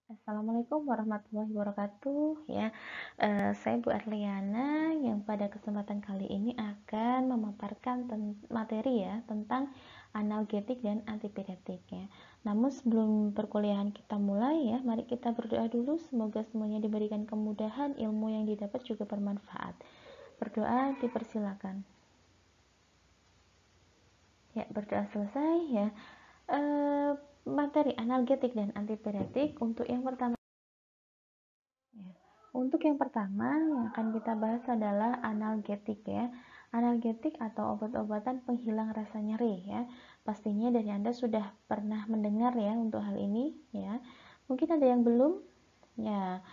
Assalamualaikum warahmatullahi wabarakatuh ya. Saya Bu Arliana yang pada kesempatan kali ini akan memaparkan materi ya tentang analgetik dan antipiretik ya. Namun sebelum perkuliahan kita mulai ya, mari kita berdoa dulu, semoga semuanya diberikan kemudahan, ilmu yang didapat juga bermanfaat. Berdoa dipersilakan. Ya, berdoa selesai ya. Materi analgetik dan antipiretik untuk yang pertama. Ya. Untuk yang pertama yang akan kita bahas adalah analgetik ya. Analgetik atau obat-obatan penghilang rasa nyeri ya. Pastinya dari Anda sudah pernah mendengar ya untuk hal ini ya. Mungkin ada yang belum ya.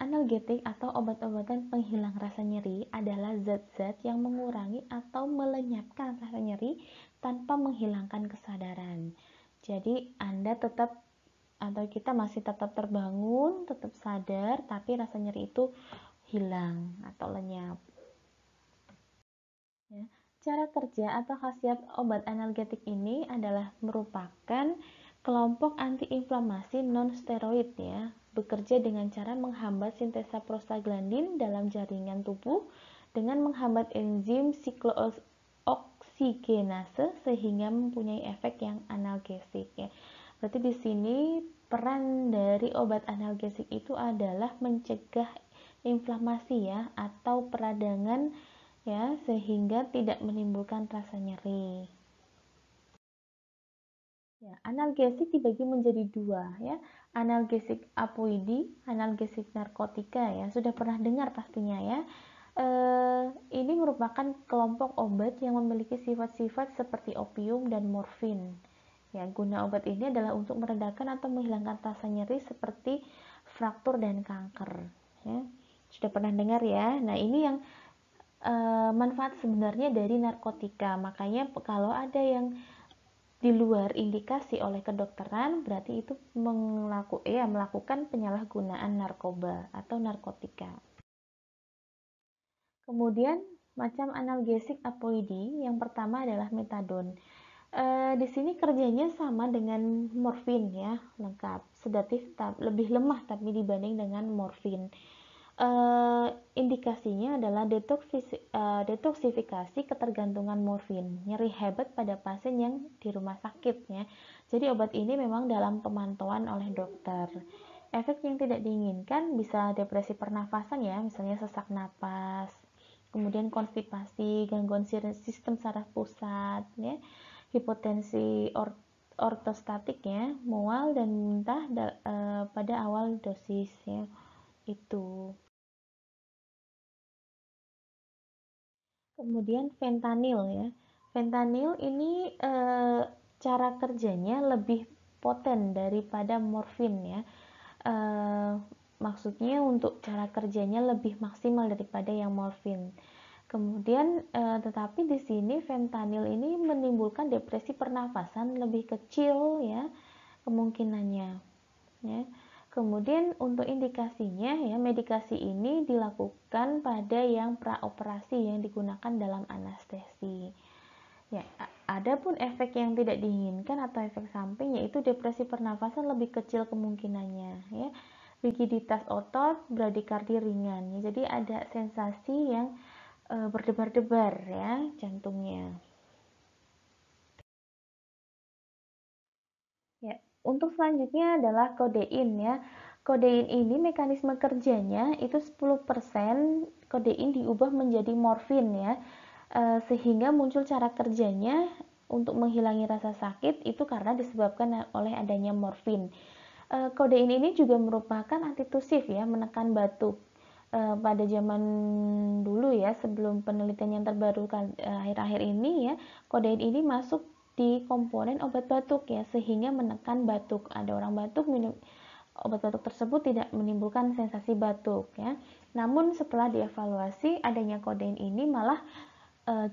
Analgetik atau obat-obatan penghilang rasa nyeri adalah zat-zat yang mengurangi atau melenyapkan rasa nyeri tanpa menghilangkan kesadaran. Jadi Anda tetap atau kita masih tetap terbangun, tetap sadar, tapi rasa nyeri itu hilang atau lenyap. Ya. Cara kerja atau khasiat obat analgetik ini adalah merupakan kelompok antiinflamasi non-steroid ya, bekerja dengan cara menghambat sintesa prostaglandin dalam jaringan tubuh dengan menghambat enzim siklooksiggenase sehingga mempunyai efek yang analgesik ya. Berarti di sini peran dari obat analgesik itu adalah mencegah inflamasi ya atau peradangan ya sehingga tidak menimbulkan rasa nyeri. Ya, analgesik dibagi menjadi dua ya, analgesik apoidi, analgesik narkotika ya. Sudah pernah dengar pastinya ya. Ini merupakan kelompok obat yang memiliki sifat-sifat seperti opium dan morfin. Ya, guna obat ini adalah untuk meredakan atau menghilangkan rasa nyeri seperti fraktur dan kanker. Ya, sudah pernah dengar ya. Nah, ini yang manfaat sebenarnya dari narkotika. Makanya kalau ada yang di luar indikasi oleh kedokteran, berarti itu melakukan penyalahgunaan narkoba atau narkotika. Kemudian macam analgesik apoidi, yang pertama adalah metadon. Di sini kerjanya sama dengan morfin ya, lengkap, sedatif, lebih lemah tapi dibanding dengan morfin. Indikasinya adalah detoksifikasi ketergantungan morfin, nyeri hebat pada pasien yang di rumah sakit ya. Jadi obat ini memang dalam pemantauan oleh dokter. Efek yang tidak diinginkan bisa depresi pernafasan ya, misalnya sesak napas, kemudian konstipasi, gangguan sistem saraf pusat ya, hipotensi ortostatik ya, mual dan muntah pada awal dosis ya. Itu. Kemudian fentanyl ya. Fentanyl ini cara kerjanya lebih poten daripada morfin ya. Maksudnya untuk cara kerjanya lebih maksimal daripada yang morfin. Kemudian tetapi di sini fentanyl ini menimbulkan depresi pernafasan lebih kecil ya kemungkinannya ya. Kemudian untuk indikasinya ya, medikasi ini dilakukan pada yang praoperasi yang digunakan dalam anestesi. Ya, adapun efek yang tidak diinginkan atau efek samping yaitu depresi pernafasan lebih kecil kemungkinannya ya. Rigiditas otot, bradikardi ringan. Ya, jadi ada sensasi yang berdebar-debar ya jantungnya. Ya, untuk selanjutnya adalah kodein ya. Kodein ini mekanisme kerjanya itu 10% kodein diubah menjadi morfin ya. Sehingga muncul cara kerjanya untuk menghilangi rasa sakit itu karena disebabkan oleh adanya morfin. Kodein ini juga merupakan antitusif ya, menekan batuk. Pada zaman dulu ya, sebelum penelitian yang terbaru akhir-akhir ini ya, kodein ini masuk di komponen obat batuk ya, sehingga menekan batuk. Ada orang batuk, minum obat batuk tersebut tidak menimbulkan sensasi batuk ya. Namun setelah dievaluasi, adanya kodein ini malah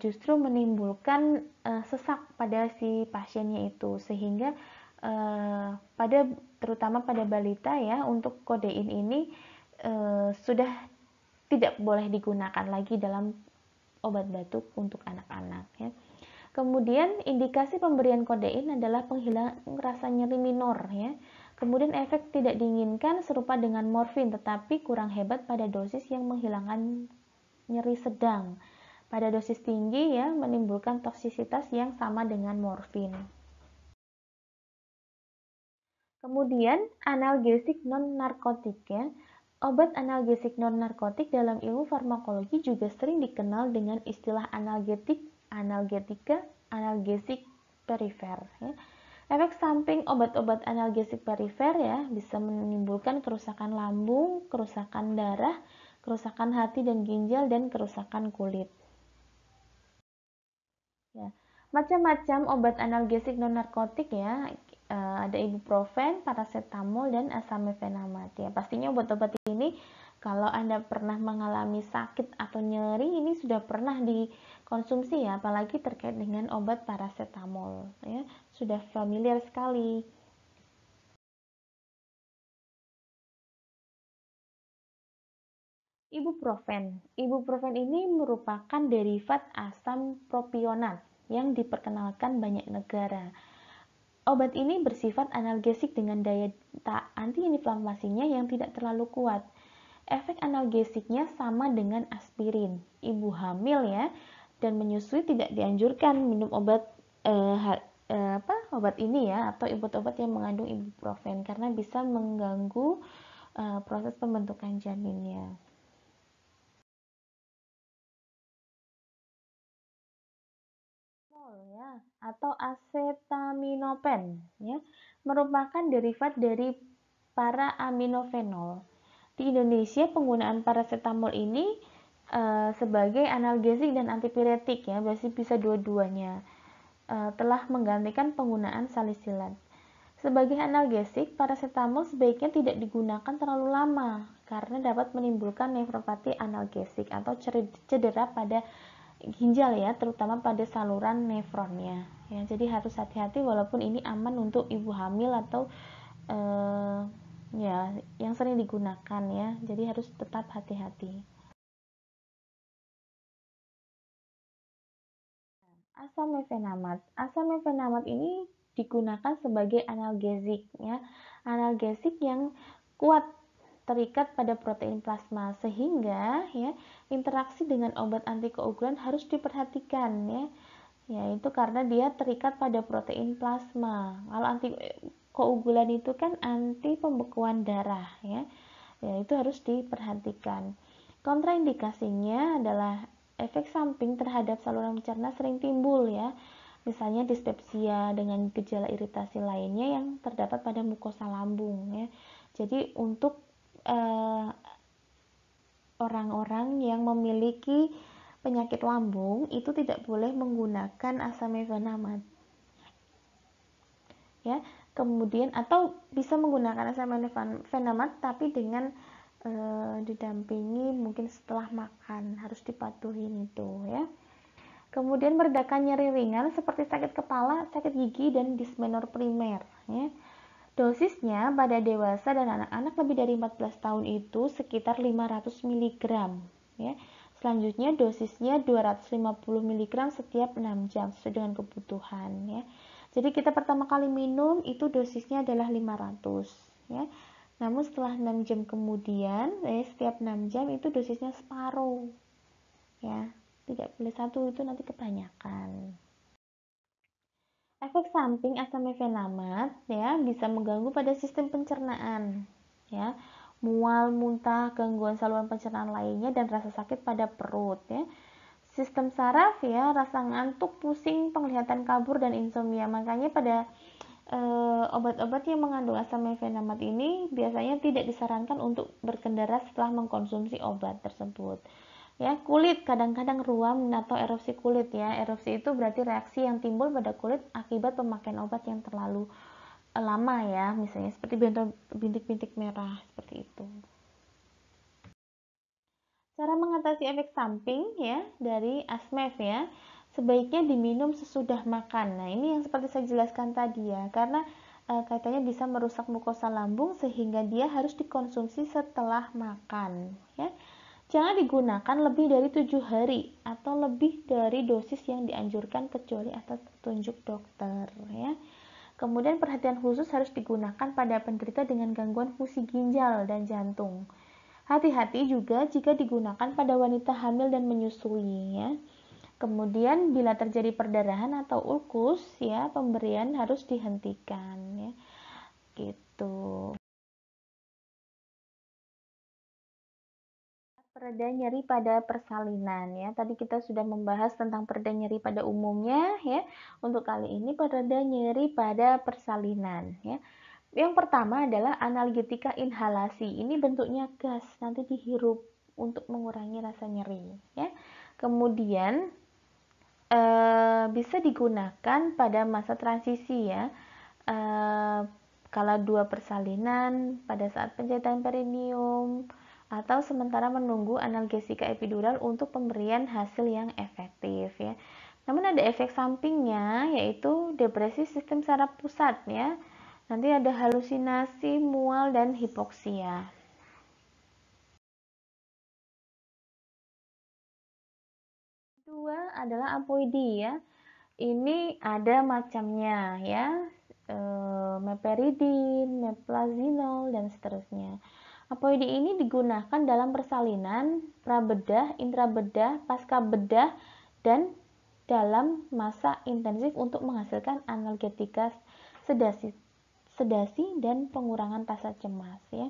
justru menimbulkan sesak pada si pasiennya itu, sehingga terutama pada balita ya, untuk kodein ini sudah tidak boleh digunakan lagi dalam obat batuk untuk anak-anak ya. Kemudian indikasi pemberian kodein adalah penghilang rasa nyeri minor ya. Kemudian efek tidak diinginkan serupa dengan morfin tetapi kurang hebat pada dosis yang menghilangkan nyeri sedang. Pada dosis tinggi ya menimbulkan toksisitas yang sama dengan morfin. Kemudian analgesik non-narkotik ya. Obat analgesik non-narkotik dalam ilmu farmakologi juga sering dikenal dengan istilah analgetik, analgetika, analgesik perifer ya. Efek samping obat-obat analgesik perifer ya bisa menimbulkan kerusakan lambung, kerusakan darah, kerusakan hati dan ginjal, dan kerusakan kulit. Ya, macam-macam obat analgesik non-narkotik ya, ada ibuprofen, paracetamol, dan asamefenamat ya. Pastinya obat-obat ini kalau Anda pernah mengalami sakit atau nyeri ini sudah pernah dikonsumsi ya, apalagi terkait dengan obat paracetamol ya, sudah familiar sekali. Ibuprofen ini merupakan derivat asam propionat yang diperkenalkan banyak negara. Obat ini bersifat analgesik dengan daya antiinflamasinya yang tidak terlalu kuat. Efek analgesiknya sama dengan aspirin. Ibu hamil ya dan menyusui tidak dianjurkan minum obat obat ini ya atau obat-obat yang mengandung ibuprofen karena bisa mengganggu proses pembentukan janinnya. Ya, atau acetaminophen ya, merupakan derivat dari para aminofenol. Di Indonesia penggunaan paracetamol ini sebagai analgesik dan antipiretik ya, berarti bisa dua-duanya. Telah menggantikan penggunaan salisilat. Sebagai analgesik, paracetamol sebaiknya tidak digunakan terlalu lama karena dapat menimbulkan nefropati analgesik atau cedera pada ginjal ya, terutama pada saluran nefronnya ya. Jadi harus hati-hati walaupun ini aman untuk ibu hamil atau ya yang sering digunakan ya. Jadi harus tetap hati-hati. Asamefenamat ini digunakan sebagai analgesik ya. Analgesik yang kuat terikat pada protein plasma sehingga ya interaksi dengan obat anti keunggulan harus diperhatikan ya, yaitu karena dia terikat pada protein plasma. Kalau anti keunggulan itu kan anti pembekuan darah ya, itu harus diperhatikan. Kontraindikasinya adalah efek samping terhadap saluran mencerna sering timbul ya, misalnya dispepsia dengan gejala iritasi lainnya yang terdapat pada mukosa lambung ya. Jadi untuk orang-orang yang memiliki penyakit lambung itu tidak boleh menggunakan asamefenamat ya. Kemudian atau bisa menggunakan asamefenamat tapi dengan didampingi mungkin setelah makan, harus dipatuhin itu ya. Kemudian meredakan nyeri ringan seperti sakit kepala, sakit gigi, dan dismenor primer ya. Dosisnya pada dewasa dan anak-anak lebih dari 14 tahun itu sekitar 500 mg ya. Selanjutnya dosisnya 250 mg setiap 6 jam sesuai dengan kebutuhan ya. Jadi kita pertama kali minum itu dosisnya adalah 500 ya. Namun setelah 6 jam kemudian setiap 6 jam itu dosisnya separuh ya. Tidak boleh satu, itu nanti kebanyakan. Efek samping asamefenamat ya bisa mengganggu pada sistem pencernaan ya, mual, muntah, gangguan saluran pencernaan lainnya, dan rasa sakit pada perut ya. Sistem saraf ya, rasa ngantuk, pusing, penglihatan kabur, dan insomnia. Makanya pada obat-obat yang mengandung asamefenamat ini biasanya tidak disarankan untuk berkendara setelah mengkonsumsi obat tersebut. Ya, kulit kadang-kadang ruam atau erupsi kulit ya. Erupsi itu berarti reaksi yang timbul pada kulit akibat pemakaian obat yang terlalu lama ya, misalnya seperti bintik-bintik merah seperti itu. Cara mengatasi efek samping ya dari asmef ya, sebaiknya diminum sesudah makan. Nah, ini yang seperti saya jelaskan tadi ya, karena katanya bisa merusak mukosa lambung sehingga dia harus dikonsumsi setelah makan ya. Jangan digunakan lebih dari 7 hari atau lebih dari dosis yang dianjurkan kecuali atas petunjuk dokter ya. Kemudian perhatian khusus harus digunakan pada penderita dengan gangguan fungsi ginjal dan jantung. Hati-hati juga jika digunakan pada wanita hamil dan menyusui ya. Kemudian bila terjadi perdarahan atau ulkus ya, pemberian harus dihentikan ya. Gitu. Pereda nyeri pada persalinan ya. Tadi kita sudah membahas tentang pereda nyeri pada umumnya ya. Untuk kali ini pereda nyeri pada persalinan ya. Yang pertama adalah analgetika inhalasi. Ini bentuknya gas, nanti dihirup untuk mengurangi rasa nyeri ya. Kemudian bisa digunakan pada masa transisi ya. Kala dua persalinan, pada saat penjahitan perineum, atau sementara menunggu analgesika epidural untuk pemberian hasil yang efektif ya. Namun ada efek sampingnya, yaitu depresi sistem saraf pusat ya. Nanti ada halusinasi, mual, dan hipoksia. Kedua adalah apoidi ya. Ini ada macamnya ya, meperidin, meplazinol, dan seterusnya. Apoidi ini digunakan dalam persalinan, prabedah, intrabedah, pasca bedah, dan dalam masa intensif untuk menghasilkan analgetika sedasi dan pengurangan rasa cemas ya.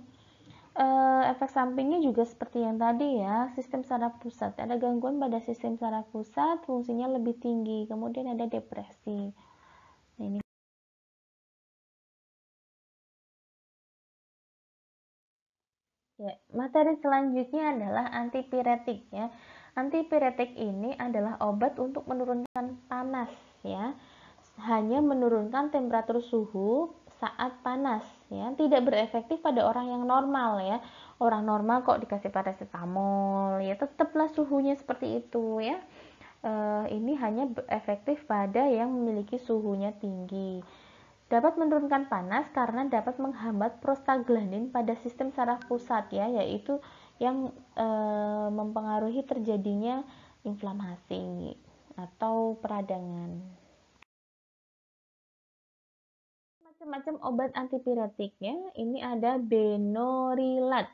Efek sampingnya juga seperti yang tadi ya, sistem saraf pusat. Ada gangguan pada sistem saraf pusat, fungsinya lebih tinggi. Kemudian ada depresi. Nah, ini ya, materi selanjutnya adalah antipiretik ya. Antipiretik ini adalah obat untuk menurunkan panas ya. Hanya menurunkan temperatur suhu saat panas ya, tidak berefektif pada orang yang normal ya. Orang normal kok dikasih paracetamol ya, tetaplah suhunya seperti itu ya. Ini hanya efektif pada yang memiliki suhunya tinggi. Dapat menurunkan panas karena dapat menghambat prostaglandin pada sistem saraf pusat ya, yaitu yang mempengaruhi terjadinya inflamasi atau peradangan. Macam-macam obat antipiretik ya. Ini ada benorilat,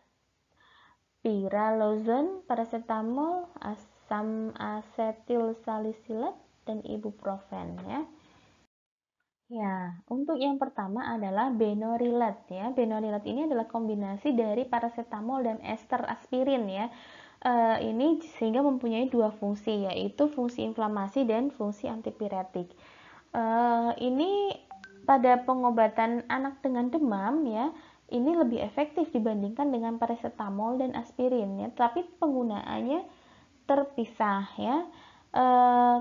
piralozon, paracetamol, asam asetil salisilat, dan ibuprofen ya. Ya, untuk yang pertama adalah benorilat ya. Benorilat ini adalah kombinasi dari paracetamol dan ester aspirin ya. Ini sehingga mempunyai dua fungsi, yaitu fungsi inflamasi dan fungsi antipiretik. Ini pada pengobatan anak dengan demam ya, ini lebih efektif dibandingkan dengan paracetamol dan aspirin ya, tapi penggunaannya terpisah ya.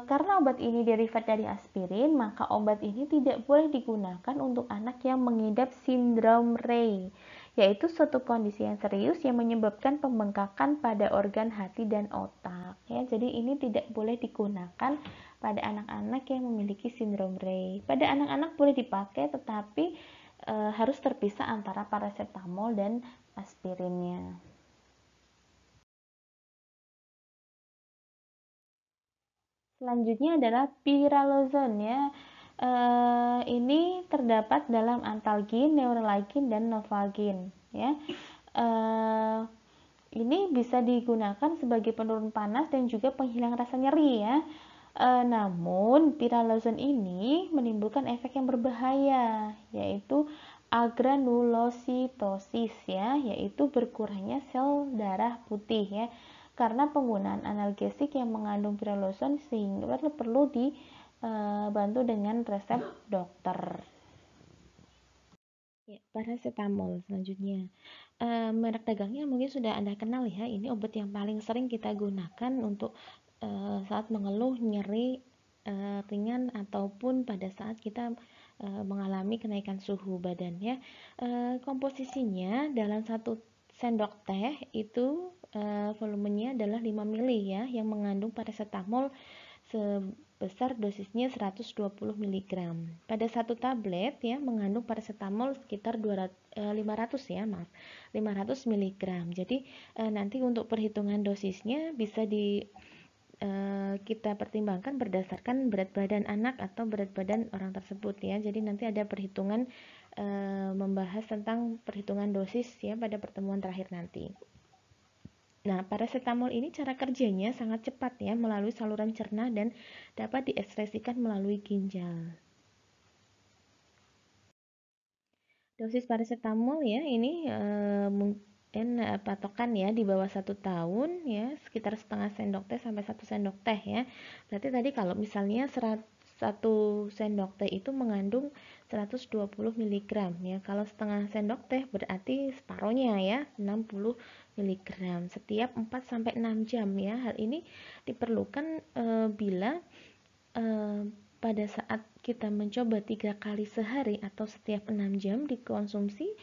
Karena obat ini derivat dari aspirin, maka obat ini tidak boleh digunakan untuk anak yang mengidap sindrom Rey, yaitu suatu kondisi yang serius yang menyebabkan pembengkakan pada organ hati dan otak ya. Jadi ini tidak boleh digunakan pada anak-anak yang memiliki sindrom Rey. Pada anak-anak boleh dipakai, tetapi harus terpisah antara paracetamol dan aspirinnya. Selanjutnya adalah piralozon ya. Ini terdapat dalam antalgin, neuralgin, dan novalgin ya. Ini bisa digunakan sebagai penurun panas dan juga penghilang rasa nyeri ya. Namun piralozon ini menimbulkan efek yang berbahaya, yaitu agranulositosis ya, yaitu berkurangnya sel darah putih ya, karena penggunaan analgesik yang mengandung piralozon, sehingga perlu dibantu dengan resep dokter. Ya, paracetamol selanjutnya. Merek dagangnya mungkin sudah Anda kenal ya. Ini obat yang paling sering kita gunakan untuk saat mengeluh nyeri ringan ataupun pada saat kita mengalami kenaikan suhu badan ya. Komposisinya dalam 1 sendok teh itu volumenya adalah 5 ml ya, yang mengandung paracetamol sebesar dosisnya 120 mg. Pada satu tablet ya mengandung paracetamol sekitar 500 ya, maaf, 500 mg. Jadi nanti untuk perhitungan dosisnya bisa kita pertimbangkan berdasarkan berat badan anak atau berat badan orang tersebut ya. Jadi nanti ada perhitungan membahas tentang perhitungan dosis ya pada pertemuan terakhir nanti. Nah, paracetamol ini cara kerjanya sangat cepat ya melalui saluran cerna dan dapat diekspresikan melalui ginjal. Dosis paracetamol ya ini mungkin patokan ya di bawah 1 tahun ya sekitar setengah sendok teh sampai 1 sendok teh ya. Berarti tadi kalau misalnya 1 sendok teh itu mengandung 120 mg ya. Kalau setengah sendok teh berarti separohnya ya 60 mg setiap 4 sampai 6 jam ya. Hal ini diperlukan bila pada saat kita mencoba 3 kali sehari atau setiap 6 jam dikonsumsi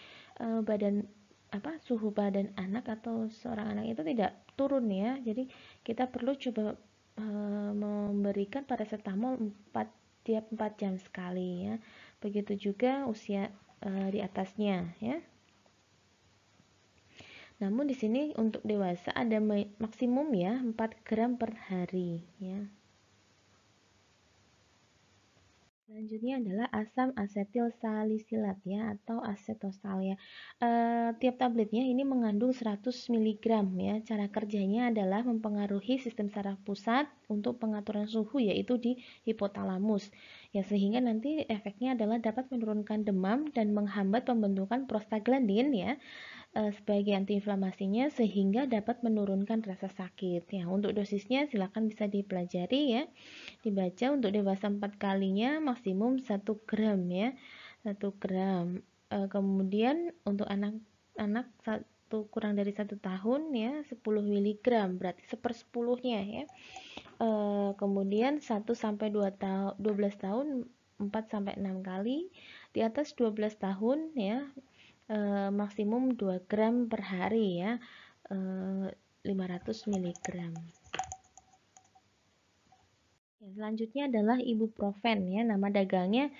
suhu badan anak atau seorang anak itu tidak turun ya. Jadi kita perlu coba memberikan paracetamol tiap 4 jam sekali ya. Begitu juga usia di atasnya ya. Namun di sini untuk dewasa ada maksimum ya 4 gram per hari ya. Selanjutnya adalah asam asetil salisilat ya atau asetosal ya. Tiap tabletnya ini mengandung 100 mg ya. Cara kerjanya adalah mempengaruhi sistem saraf pusat untuk pengaturan suhu yaitu di hipotalamus. Ya sehingga nanti efeknya adalah dapat menurunkan demam dan menghambat pembentukan prostaglandin ya. Sebagai antiinflamasinya sehingga dapat menurunkan rasa sakit. Ya, untuk dosisnya silakan bisa dipelajari ya. Dibaca untuk dewasa 4 kalinya maksimum 1 gram ya. 1 gram. Kemudian untuk anak kurang dari 1 tahun ya 10 mg berarti 1/10-nya ya. Kemudian 1 sampai 12 tahun 4 sampai 6 kali. Di atas 12 tahun ya maksimum 2 gram per hari ya 500 mg ya, selanjutnya adalah ibuprofen ya nama dagangnya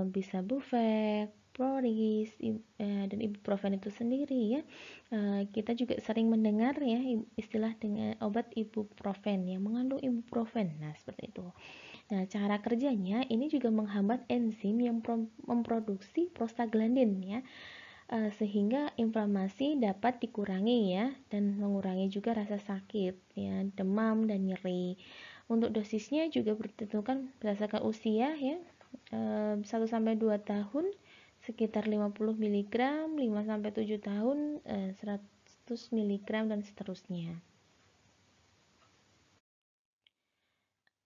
bisa Bufek, Proris dan ibuprofen itu sendiri ya kita juga sering mendengar ya istilah dengan obat ibuprofen yang mengandung ibuprofen nah seperti itu. Nah, cara kerjanya ini juga menghambat enzim yang memproduksi prostaglandin ya. Sehingga inflamasi dapat dikurangi ya dan mengurangi juga rasa sakit ya, demam dan nyeri. Untuk dosisnya juga ditentukan berdasarkan usia ya. 1 sampai 2 tahun sekitar 50 mg, 5 sampai 7 tahun 100 mg dan seterusnya.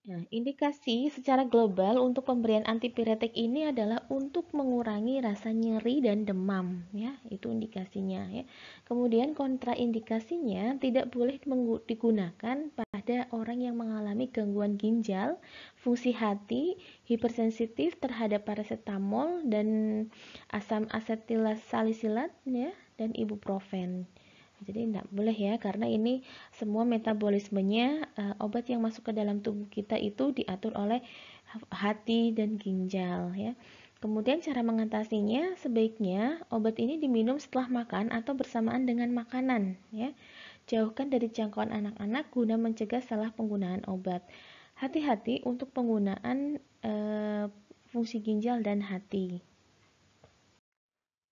Nah, indikasi secara global untuk pemberian antipiretik ini adalah untuk mengurangi rasa nyeri dan demam, ya, itu indikasinya, ya. Kemudian kontraindikasinya tidak boleh digunakan pada orang yang mengalami gangguan ginjal, fungsi hati, hipersensitif terhadap paracetamol dan asam asetilsalisilat, ya, dan ibuprofen. Jadi tidak boleh ya karena ini semua metabolismenya obat yang masuk ke dalam tubuh kita itu diatur oleh hati dan ginjal ya. Kemudian cara mengatasinya sebaiknya obat ini diminum setelah makan atau bersamaan dengan makanan ya. Jauhkan dari jangkauan anak-anak guna mencegah salah penggunaan obat. Hati-hati untuk penggunaan fungsi ginjal dan hati.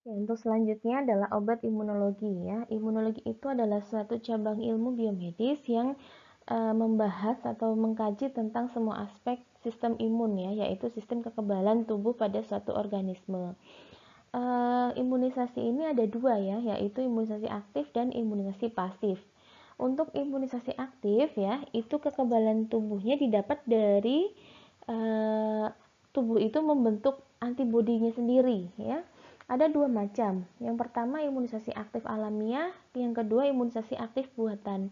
Ya, untuk selanjutnya adalah obat imunologi ya. Imunologi itu adalah suatu cabang ilmu biomedis yang membahas atau mengkaji tentang semua aspek sistem imun ya, yaitu sistem kekebalan tubuh pada suatu organisme. Imunisasi ini ada dua ya, yaitu imunisasi aktif dan imunisasi pasif. Untuk imunisasi aktif ya, itu kekebalan tubuhnya didapat dari tubuh itu membentuk antibodinya sendiri ya. Ada dua macam. Yang pertama imunisasi aktif alamiah, yang kedua imunisasi aktif buatan.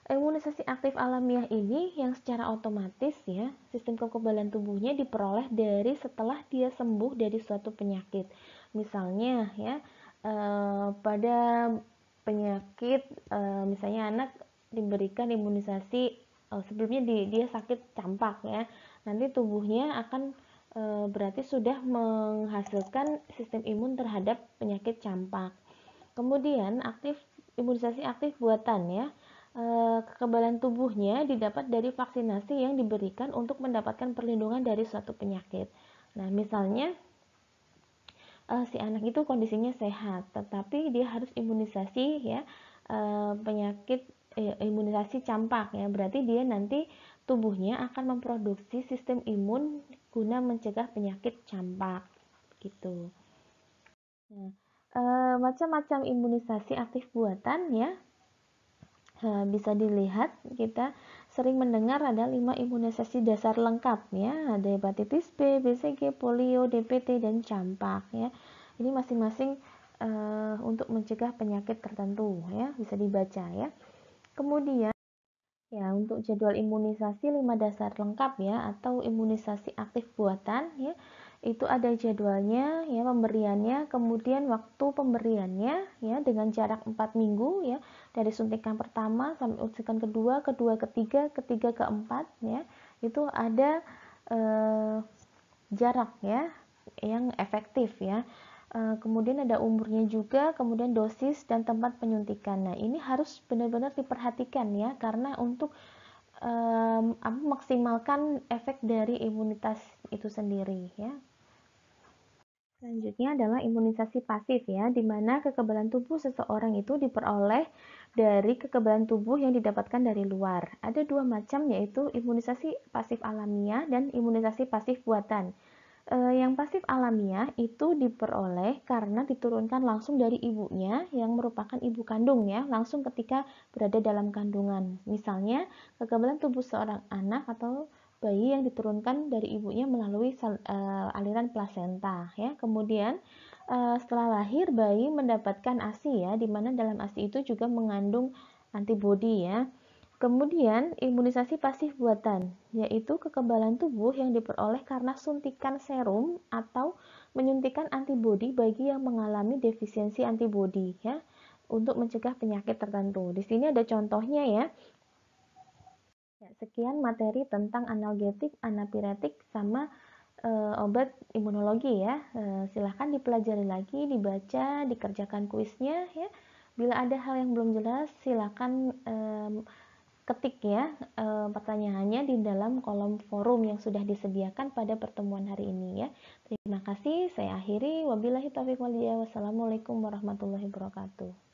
Imunisasi aktif alamiah ini yang secara otomatis ya, sistem kekebalan tubuhnya diperoleh dari setelah dia sembuh dari suatu penyakit. Misalnya ya, pada penyakit misalnya anak diberikan imunisasi sebelumnya dia sakit campak ya. Nanti tubuhnya akan berarti sudah menghasilkan sistem imun terhadap penyakit campak. Kemudian imunisasi aktif buatan ya. kekebalan tubuhnya didapat dari vaksinasi yang diberikan untuk mendapatkan perlindungan dari suatu penyakit. Nah, misalnya si anak itu kondisinya sehat, tetapi dia harus imunisasi ya, penyakit imunisasi campak ya, berarti dia nanti tubuhnya akan memproduksi sistem imun guna mencegah penyakit campak gitu. Nah, macam-macam imunisasi aktif buatan ya, bisa dilihat kita sering mendengar ada 5 imunisasi dasar lengkap ya, ada hepatitis B, BCG, polio, DPT, dan campak ya. Ini masing-masing untuk mencegah penyakit tertentu ya, bisa dibaca ya. Kemudian ya, untuk jadwal imunisasi 5 dasar lengkap ya, atau imunisasi aktif buatan ya, itu ada jadwalnya ya, pemberiannya, kemudian waktu pemberiannya ya, dengan jarak 4 minggu ya, dari suntikan pertama sampai suntikan kedua, kedua ketiga, ketiga keempat ya, itu ada jarak ya yang efektif ya. Kemudian ada umurnya juga, kemudian dosis dan tempat penyuntikan. Nah, ini harus benar-benar diperhatikan ya, karena untuk memaksimalkan efek dari imunitas itu sendiri ya. Selanjutnya adalah imunisasi pasif ya, di mana kekebalan tubuh seseorang itu diperoleh dari kekebalan tubuh yang didapatkan dari luar. Ada dua macam, yaitu imunisasi pasif alamiah dan imunisasi pasif buatan. Yang pasif alamiah itu diperoleh karena diturunkan langsung dari ibunya yang merupakan ibu kandung ya, langsung ketika berada dalam kandungan. Misalnya, kekebalan tubuh seorang anak atau bayi yang diturunkan dari ibunya melalui aliran plasenta ya. Kemudian setelah lahir, bayi mendapatkan ASI ya, di mana dalam ASI itu juga mengandung antibodi ya. Kemudian imunisasi pasif buatan, yaitu kekebalan tubuh yang diperoleh karena suntikan serum atau menyuntikkan antibodi bagi yang mengalami defisiensi antibodi ya, untuk mencegah penyakit tertentu. Di sini ada contohnya ya. Sekian materi tentang analgetik, anapiretik, sama obat imunologi ya. Silahkan dipelajari lagi, dibaca, dikerjakan kuisnya ya. Bila ada hal yang belum jelas, silahkan ketik ya pertanyaannya di dalam kolom forum yang sudah disediakan pada pertemuan hari ini ya. Terima kasih, saya akhiri. Wabillahi taufiq wal hidayah. Wassalamualaikum warahmatullahi wabarakatuh.